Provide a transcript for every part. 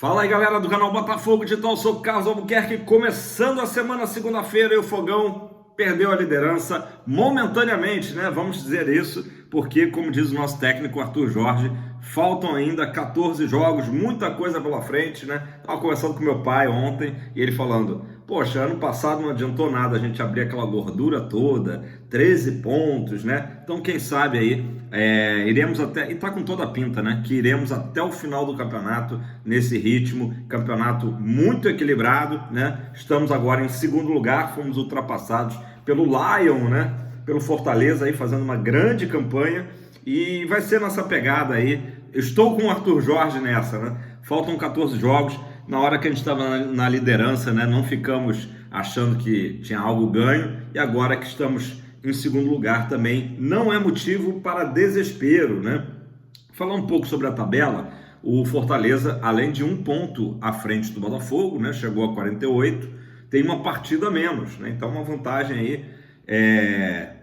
Fala aí, galera do canal Botafogo Digital, sou o Carlos Albuquerque, começando a semana, segunda-feira, e o Fogão perdeu a liderança momentaneamente, né? Vamos dizer isso, porque, como diz o nosso técnico Arthur Jorge, faltam ainda 14 jogos, muita coisa pela frente, né? Estava conversando com meu pai ontem e ele falando: poxa, ano passado não adiantou nada a gente abrir aquela gordura toda, 13 pontos, né? Então, quem sabe aí, iremos até, e tá com toda a pinta, né? Que iremos até o final do campeonato nesse ritmo, campeonato muito equilibrado, né? Estamos agora em segundo lugar, fomos ultrapassados pelo Lion, né? Pelo Fortaleza aí fazendo uma grande campanha e vai ser nessa pegada aí. Eu estou com o Arthur Jorge nessa, né? Faltam 14 jogos. Na hora que a gente estava na liderança, né? Não ficamos achando que tinha algo ganho, e agora que estamos em segundo lugar também não é motivo para desespero, né? Falar um pouco sobre a tabela. O Fortaleza, além de um ponto à frente do Botafogo, né? Chegou a 48, tem uma partida a menos, né? Então uma vantagem aí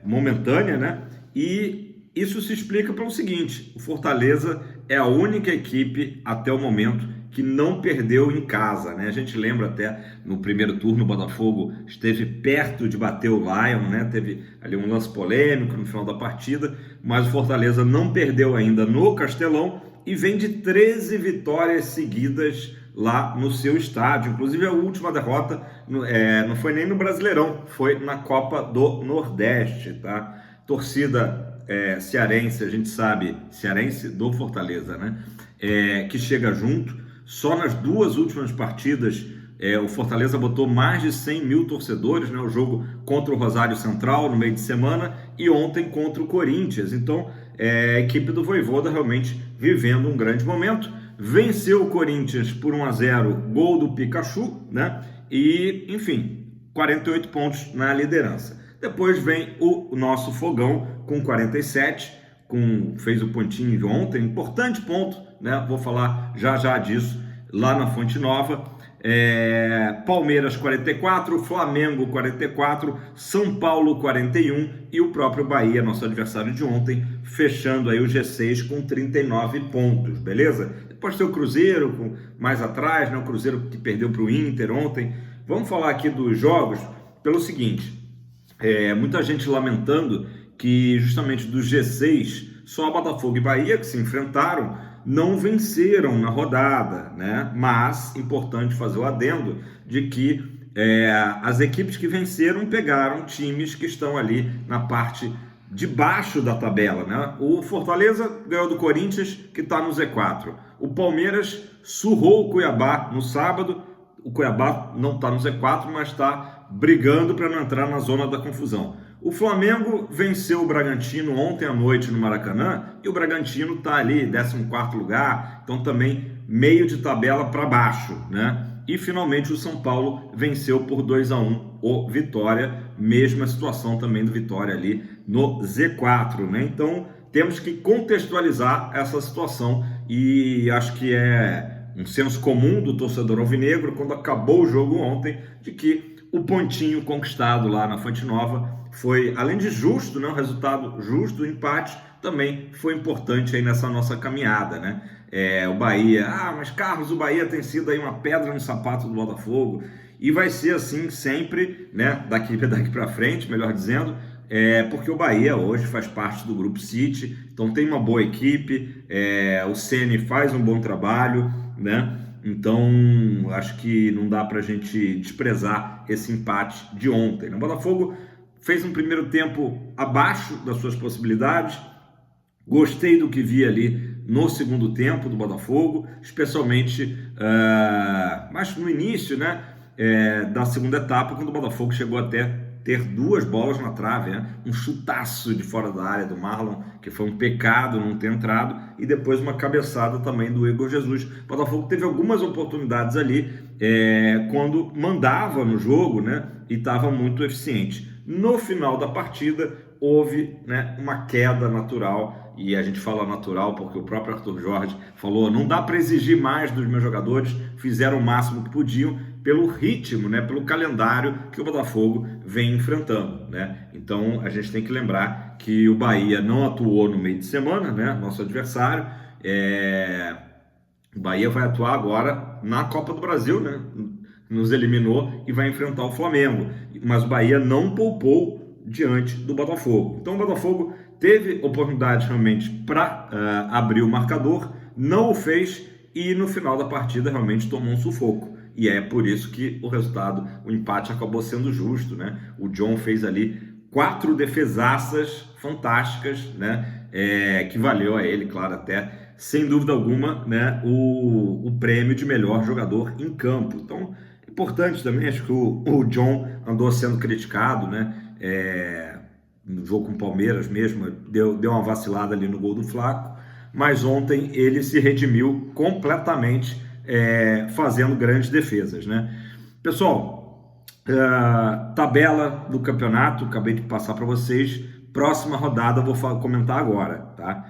momentânea, né? E isso se explica pelo seguinte: o Fortaleza é a única equipe até o momento que não perdeu em casa, né? A gente lembra até no primeiro turno o Botafogo esteve perto de bater o Lion, né? Teve ali um lance polêmico no final da partida, mas o Fortaleza não perdeu ainda no Castelão e vem de 13 vitórias seguidas lá no seu estádio. Inclusive a última derrota não foi nem no Brasileirão, foi na Copa do Nordeste, tá? Torcida cearense, a gente sabe, cearense do Fortaleza, né? Que chega junto. Só nas duas últimas partidas, o Fortaleza botou mais de 100 mil torcedores, né? O jogo contra o Rosário Central no meio de semana e ontem contra o Corinthians. Então, a equipe do Vojvoda realmente vivendo um grande momento. Venceu o Corinthians por 1-0, gol do Pikachu, né? E, enfim, 48 pontos na liderança. Depois vem o nosso Fogão com 47, fez o pontinho de ontem, importante ponto, né? Vou falar já disso lá na Fonte Nova. Palmeiras 44, Flamengo 44, São Paulo 41 e o próprio Bahia, nosso adversário de ontem, fechando aí o G6 com 39 pontos, beleza? Depois tem o Cruzeiro mais atrás, né? O Cruzeiro que perdeu para o Inter ontem. Vamos falar aqui dos jogos pelo seguinte: muita gente lamentando que justamente do G6 só Botafogo e Bahia, que se enfrentaram, não venceram na rodada, né? Mas importante fazer o adendo de que as equipes que venceram pegaram times que estão ali na parte de baixo da tabela, né? O Fortaleza ganhou do Corinthians, que está no Z4. O Palmeiras surrou o Cuiabá no sábado. O Cuiabá não está no Z4, mas está brigando para não entrar na zona da confusão. O Flamengo venceu o Bragantino ontem à noite no Maracanã e o Bragantino está ali, 14º lugar, então também meio de tabela para baixo, né? E finalmente o São Paulo venceu por 2-1 o Vitória, mesma situação também do Vitória ali no Z4, né? Então temos que contextualizar essa situação e acho que é um senso comum do torcedor alvinegro quando acabou o jogo ontem, de que o pontinho conquistado lá na Fonte Nova foi, além de justo, né, um resultado justo, o empate também foi importante aí nessa nossa caminhada, né? O Bahia, mas Carlos, o Bahia tem sido aí uma pedra no sapato do Botafogo e vai ser assim sempre, né? Daqui para frente, melhor dizendo, porque o Bahia hoje faz parte do Grupo City, então tem uma boa equipe, o Ceni faz um bom trabalho, né? Então, acho que não dá para a gente desprezar esse empate de ontem. O Botafogo fez um primeiro tempo abaixo das suas possibilidades. Gostei do que vi ali no segundo tempo do Botafogo, especialmente mas no início, né, da segunda etapa, quando o Botafogo chegou até ter duas bolas na trave, né? Um chutaço de fora da área do Marlon, que foi um pecado não ter entrado, e depois uma cabeçada também do Igor Jesus. O Botafogo teve algumas oportunidades ali quando mandava no jogo, né? E estava muito eficiente. No final da partida houve, né, uma queda natural, e a gente fala natural porque o próprio Arthur Jorge falou: não dá para exigir mais dos meus jogadores, fizeram o máximo que podiam pelo ritmo, né, pelo calendário que o Botafogo vem enfrentando, né? Então a gente tem que lembrar que o Bahia não atuou no meio de semana, né, nosso adversário. O Bahia vai atuar agora na Copa do Brasil, né? Nos eliminou e vai enfrentar o Flamengo. Mas o Bahia não poupou diante do Botafogo. Então o Botafogo teve oportunidade realmente para abrir o marcador, não o fez e no final da partida realmente tomou um sufoco. E é por isso que o resultado, o empate acabou sendo justo, né? O John fez ali 4 defesaças fantásticas, né? Que valeu a ele, claro, até sem dúvida alguma, né? O prêmio de melhor jogador em campo. Então, importante também, acho que o John andou sendo criticado, né? No jogo com o Palmeiras mesmo, deu uma vacilada ali no gol do Flaco, mas ontem ele se redimiu completamente, fazendo grandes defesas, né? Pessoal, tabela do campeonato, acabei de passar para vocês. Próxima rodada eu vou comentar agora, tá?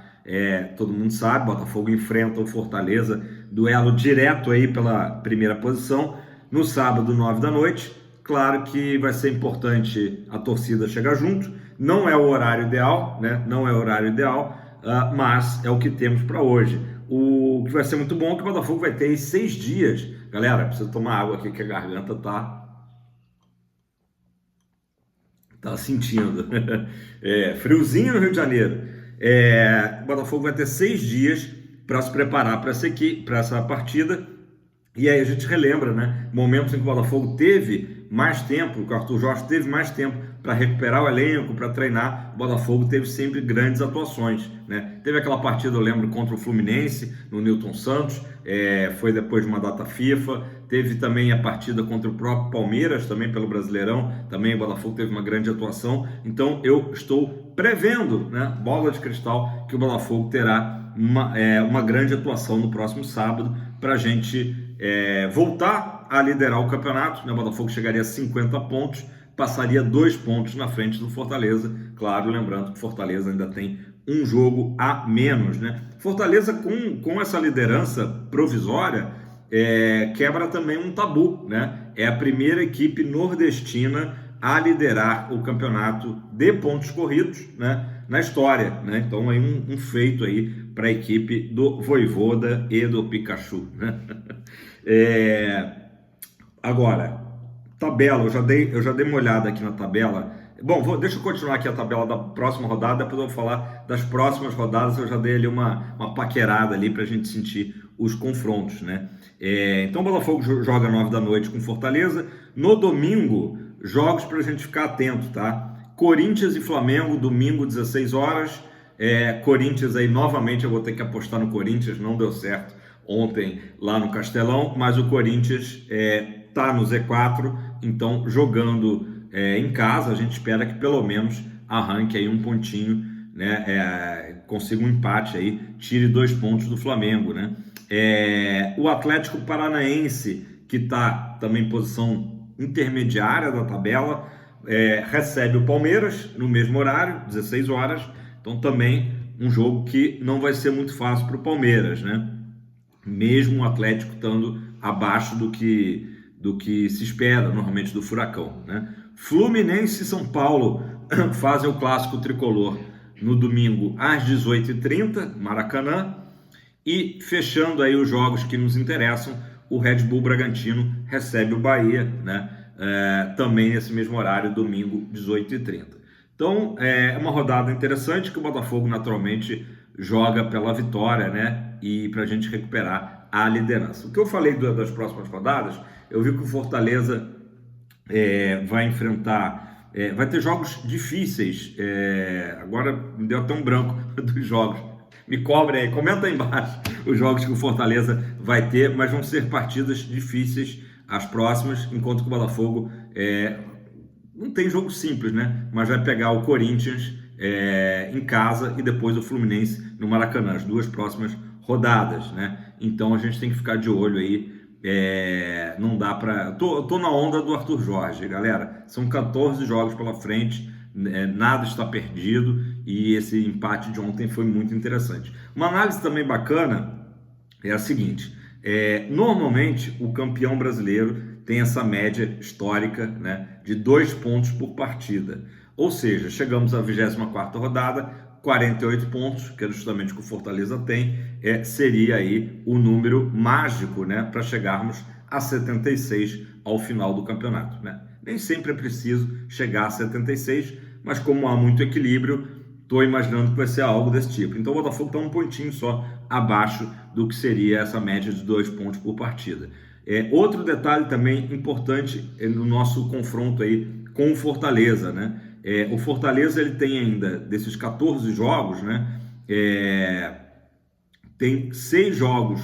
Todo mundo sabe, Botafogo enfrenta o Fortaleza, duelo direto aí pela primeira posição, no sábado, 9 da noite. Claro que vai ser importante a torcida chegar junto, não é o horário ideal, né? Não é o horário ideal, mas é o que temos para hoje. O que vai ser muito bom é que o Botafogo vai ter 6 dias. Galera, preciso tomar água aqui que a garganta tá sentindo. Friozinho no Rio de Janeiro. O Botafogo vai ter 6 dias para se preparar para essa partida. E aí a gente relembra, né? Momentos em que o Botafogo teve mais tempo, que o Arthur Jorge teve mais tempo para recuperar o elenco, para treinar. O Botafogo teve sempre grandes atuações, né? Teve aquela partida, eu lembro, contra o Fluminense, no Newton Santos, foi depois de uma data FIFA. Teve também a partida contra o próprio Palmeiras, também pelo Brasileirão. Também o Botafogo teve uma grande atuação. Então eu estou prevendo, né, bola de cristal, que o Botafogo terá uma grande atuação no próximo sábado para a gente voltar a liderar o campeonato, né? O Botafogo chegaria a 50 pontos, passaria 2 pontos na frente do Fortaleza. Claro, lembrando que o Fortaleza ainda tem um jogo a menos, né? Fortaleza com essa liderança provisória quebra também um tabu, né? É a primeira equipe nordestina a liderar o campeonato de pontos corridos, né, na história, né? Então aí um feito aí para a equipe do Vojvoda e do Pikachu, né? Agora, tabela, eu já dei uma olhada aqui na tabela. Bom, deixa eu continuar aqui a tabela da próxima rodada, depois eu vou falar das próximas rodadas. Eu já dei ali uma paquerada ali para a gente sentir os confrontos, né? Então o Botafogo joga 9 da noite com Fortaleza. No domingo, jogos para a gente ficar atento, tá? Corinthians e Flamengo, domingo, 16 horas. Corinthians aí, novamente, eu vou ter que apostar no Corinthians, não deu certo ontem lá no Castelão, mas o Corinthians tá no Z4, então jogando em casa, a gente espera que pelo menos arranque aí um pontinho, né? Consiga um empate aí, tire 2 pontos do Flamengo, né? O Atlético Paranaense, que está também em posição intermediária da tabela, recebe o Palmeiras no mesmo horário, 16 horas, então também um jogo que não vai ser muito fácil para o Palmeiras, né? Mesmo o Atlético estando abaixo do que se espera normalmente do Furacão, né? Fluminense e São Paulo fazem o clássico tricolor no domingo às 18h30, Maracanã. E fechando aí os jogos que nos interessam, o Red Bull Bragantino recebe o Bahia, né? Também nesse mesmo horário, domingo, 18h30. Então, é uma rodada interessante que o Botafogo naturalmente joga pela vitória, né? E para a gente recuperar a liderança. O que eu falei das próximas rodadas, eu vi que o Fortaleza vai enfrentar, vai ter jogos difíceis. Agora me deu até um branco dos jogos. Me cobrem aí, comenta aí embaixo os jogos que o Fortaleza vai ter, mas vão ser partidas difíceis as próximas, enquanto que o Botafogo não tem jogo simples, né? Mas vai pegar o Corinthians em casa e depois o Fluminense no Maracanã, as 2 próximas rodadas, né? Então a gente tem que ficar de olho aí. Não dá para... Tô na onda do Arthur Jorge, galera. São 14 jogos pela frente, nada está perdido e esse empate de ontem foi muito interessante. Uma análise também bacana é a seguinte: normalmente o campeão brasileiro tem essa média histórica, né, de 2 pontos por partida, ou seja, chegamos à 24ª rodada, 48 pontos, que é justamente o que o Fortaleza tem, seria aí o número mágico, né, para chegarmos a 76 ao final do campeonato, né? Nem sempre é preciso chegar a 76, mas como há muito equilíbrio, estou imaginando que vai ser algo desse tipo. Então o Botafogo está um pontinho só abaixo do que seria essa média de 2 pontos por partida. Outro detalhe também importante no nosso confronto aí com o Fortaleza, né? O Fortaleza ele tem ainda, desses 14 jogos, né? Tem 6 jogos,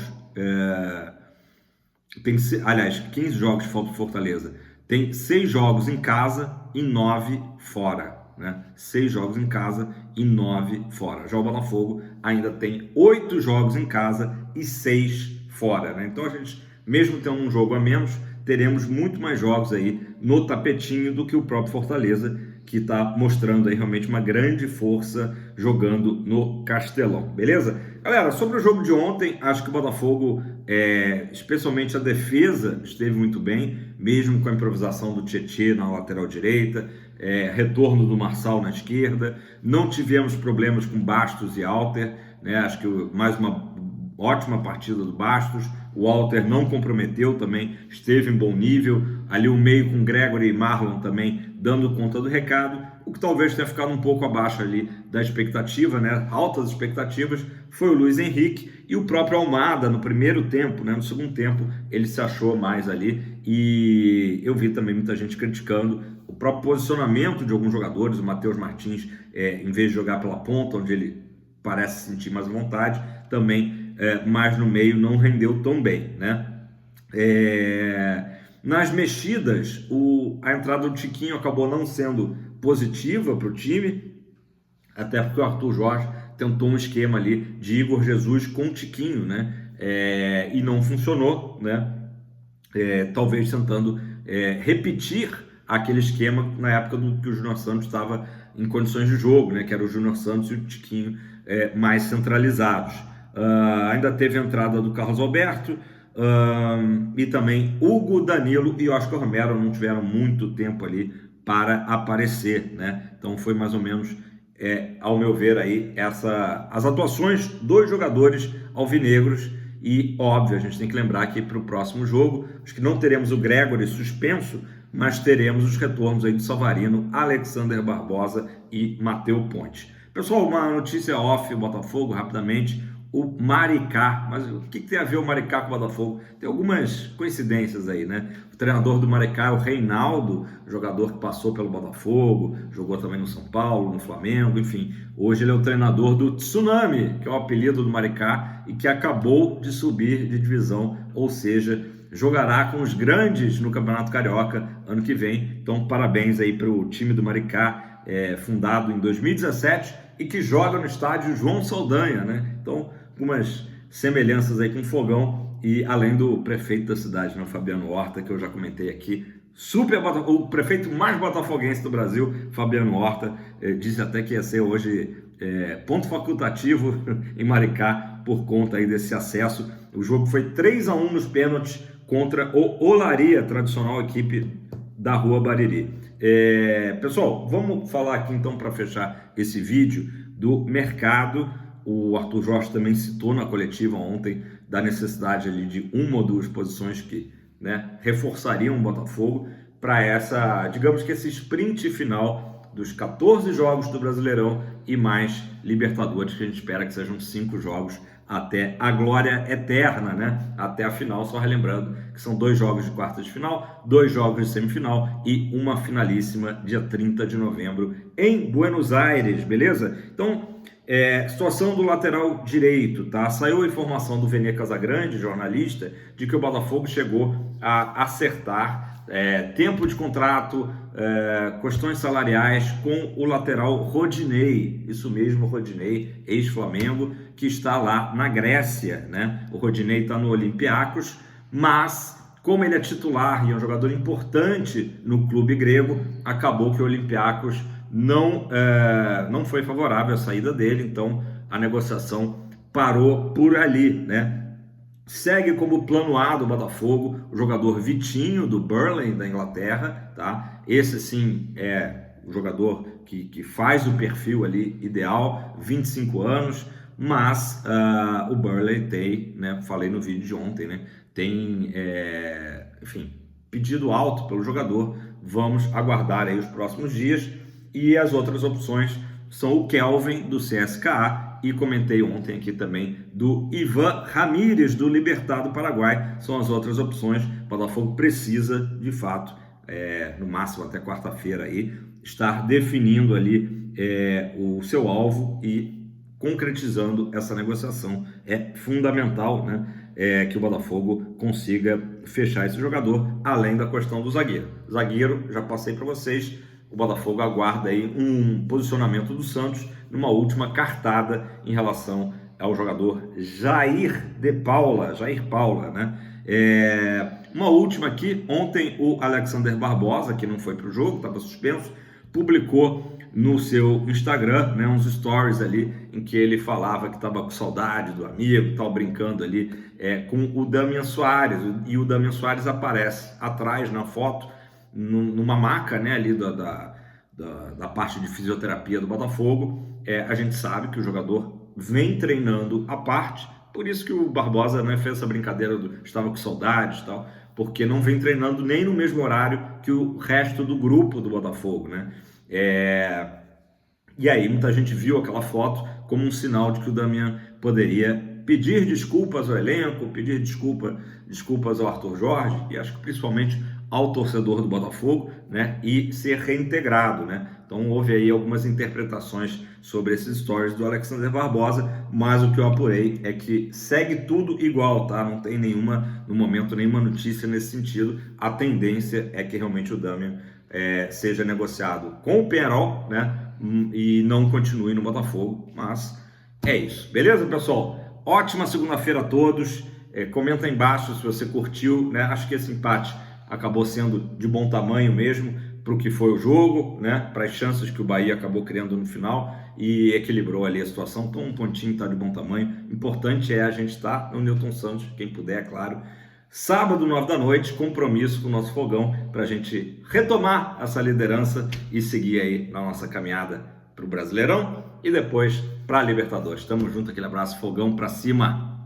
aliás, 15 jogos de Fortaleza. Tem 6 jogos em casa e 9 fora, né? 6 jogos em casa e 9 fora. Já o Botafogo ainda tem 8 jogos em casa e 6 fora, né? Então a gente, mesmo tendo um jogo a menos, teremos muito mais jogos aí no tapetinho do que o próprio Fortaleza, que está mostrando aí realmente uma grande força jogando no Castelão, beleza? Galera, sobre o jogo de ontem, acho que o Botafogo, especialmente a defesa, esteve muito bem, mesmo com a improvisação do Tietê na lateral direita, retorno do Marçal na esquerda, não tivemos problemas com Bastos e Alter, né? Acho que mais uma ótima partida do Bastos, o Alter não comprometeu também, esteve em bom nível, ali o meio com Gregory e Marlon também dando conta do recado, o que talvez tenha ficado um pouco abaixo ali da expectativa, né? Altas expectativas, foi o Luiz Henrique e o próprio Almada no primeiro tempo, né? No segundo tempo ele se achou mais ali e eu vi também muita gente criticando o próprio posicionamento de alguns jogadores, o Matheus Martins, em vez de jogar pela ponta, onde ele parece sentir mais vontade, também mais no meio não rendeu tão bem, né? Nas mexidas, a entrada do Tiquinho acabou não sendo positiva para o time, até porque o Arthur Jorge tentou um esquema ali de Igor Jesus com o Tiquinho, né? E não funcionou, né? Talvez tentando repetir aquele esquema na época que o Júnior Santos estava em condições de jogo, né? Que era o Júnior Santos e o Tiquinho mais centralizados. Ainda teve a entrada do Carlos Alberto, e também Hugo, Danilo e Oscar Romero não tiveram muito tempo ali para aparecer, né? Então foi mais ou menos, ao meu ver, aí, as atuações dos jogadores alvinegros. E óbvio, a gente tem que lembrar que para o próximo jogo, acho que não teremos o Gregory suspenso, mas teremos os retornos aí do Savarino, Alexander Barbosa e Matheus Ponte. Pessoal, uma notícia off, Botafogo, rapidamente. O Maricá, mas o que tem a ver o Maricá com o Botafogo? Tem algumas coincidências aí, né? O treinador do Maricá é o Reinaldo, jogador que passou pelo Botafogo, jogou também no São Paulo, no Flamengo, enfim. Hoje ele é o treinador do Tsunami, que é o apelido do Maricá e que acabou de subir de divisão, ou seja, jogará com os grandes no Campeonato Carioca ano que vem. Então, parabéns aí para o time do Maricá, fundado em 2017 e que joga no estádio João Saldanha, né? Então, algumas semelhanças aí com o Fogão e além do prefeito da cidade, né, Fabiano Horta, que eu já comentei aqui, o prefeito mais botafoguense do Brasil, Fabiano Horta, disse até que ia ser hoje ponto facultativo em Maricá por conta aí desse acesso. O jogo foi 3-1 nos pênaltis contra o Olaria, tradicional equipe da Rua Bariri. Pessoal, vamos falar aqui então para fechar esse vídeo do mercado. O Arthur Jorge também citou na coletiva ontem da necessidade ali de uma ou duas posições que, né, reforçariam o Botafogo para essa, digamos que esse sprint final dos 14 jogos do Brasileirão e mais Libertadores, que a gente espera que sejam 5 jogos até a glória eterna, né? Até a final, só relembrando que são 2 jogos de quartas de final, 2 jogos de semifinal e uma finalíssima dia 30 de novembro em Buenos Aires, beleza? Então, situação do lateral direito, tá? Saiu a informação do Vene Casagrande, jornalista, de que o Botafogo chegou a acertar tempo de contrato, questões salariais com o lateral Rodinei, isso mesmo, Rodinei, ex-Flamengo, que está lá na Grécia, né? O Rodinei está no Olympiacos, mas como ele é titular e é um jogador importante no clube grego, acabou que o Olympiacos não foi favorável à saída dele, então a negociação parou por ali, né? Segue como plano A do Botafogo o jogador Vitinho, do Burnley, da Inglaterra, tá? Esse sim é o jogador que faz o perfil ali ideal, 25 anos, mas o Burley tem, né, falei no vídeo de ontem, né, tem, enfim, pedido alto pelo jogador. Vamos aguardar aí os próximos dias. E as outras opções são o Kelvin do CSKA e comentei ontem aqui também do Ivan Ramírez do Libertad do Paraguai. São as outras opções. O Botafogo precisa, de fato, no máximo até quarta-feira aí, estar definindo ali o seu alvo e concretizando essa negociação. É fundamental, né, que o Botafogo consiga fechar esse jogador, além da questão do zagueiro. Zagueiro, já passei para vocês, o Botafogo aguarda aí um posicionamento do Santos numa última cartada em relação ao jogador Jair Paula, né? Uma última aqui, ontem o Alexander Barbosa, que não foi para o jogo, estava suspenso, publicou no seu Instagram, né, uns stories ali em que ele falava que estava com saudade do amigo, tal, brincando ali com o Damian Soares, e o Damian Soares aparece atrás na foto, numa maca, né, ali da parte de fisioterapia do Botafogo. A gente sabe que o jogador vem treinando à parte, por isso que o Barbosa, né, fez essa brincadeira do estava com saudade e tal, porque não vem treinando nem no mesmo horário que o resto do grupo do Botafogo, né? E aí muita gente viu aquela foto como um sinal de que o Damian poderia pedir desculpas ao elenco, pedir desculpas ao Arthur Jorge, e acho que principalmente ao torcedor do Botafogo, né, e ser reintegrado, né? Então houve aí algumas interpretações sobre esses stories do Alexander Barbosa, mas o que eu apurei é que segue tudo igual, tá? Não tem no momento, nenhuma notícia nesse sentido. A tendência é que realmente o Damian seja negociado com o Penharol, né, e não continue no Botafogo, mas é isso. Beleza, pessoal? Ótima segunda-feira a todos. Comenta aí embaixo se você curtiu, né? Acho que esse empate acabou sendo de bom tamanho mesmo para o que foi o jogo, né? Para as chances que o Bahia acabou criando no final, e equilibrou ali a situação. Então um pontinho está de bom tamanho. Importante é a gente estar no Newton Santos, quem puder, é claro. Sábado, 9 da noite, compromisso com o nosso Fogão para a gente retomar essa liderança e seguir aí na nossa caminhada para o Brasileirão e depois para a Libertadores. Tamo junto, aquele abraço, Fogão para cima!